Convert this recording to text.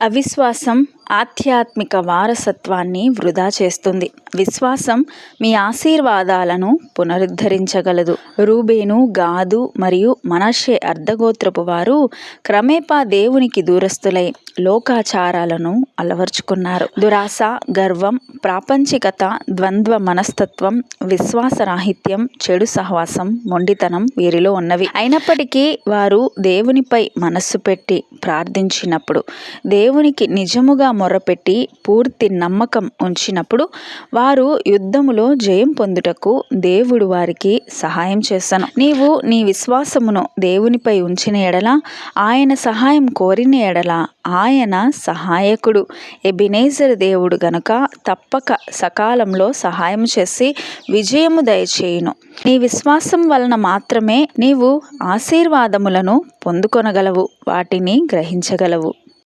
అవిశ్వాసం ఆధ్యాత్మిక వారసత్వాన్ని వృధా చేస్తుంది. విశ్వాసం మీ ఆశీర్వాదాలను పునరుద్ధరించగలదు. రూబేను, గాదు మరియు మనష్షే అర్ధగోత్రపు వారు క్రమేపా దేవునికి దూరస్తులై లోకాచారాలను అలవర్చుకున్నారు. దురాశ, గర్వం, ప్రాపంచికత, ద్వంద్వ మనస్తత్వం, విశ్వాసరాహిత్యం, చెడు సహవాసం, మొండితనం వీరిలో ఉన్నవి. అయినప్పటికీ వారు దేవునిపై మనస్సు పెట్టి ప్రార్థించినప్పుడు, దేవునికి నిజముగా మొరపెట్టి పూర్తి నమ్మకం ఉంచినప్పుడు వారు యుద్ధములో జయం పొందుటకు దేవుడు వారికి సహాయం చేసెను. నీవు నీ విశ్వాసమును దేవునిపై ఉంచిన ఎడల, ఆయన సహాయం కోరిన ఎడల ఆయన సహాయకుడు. ఎబెనేజరు దేవుడు గనుక తప్పక సకాలంలో సహాయం చేసి విజయము దయచేయును. నీ విశ్వాసం వలన మాత్రమే నీవు ఆశీర్వాదములను పొందుకొనగలవు, వాటిని గ్రహించగలవు.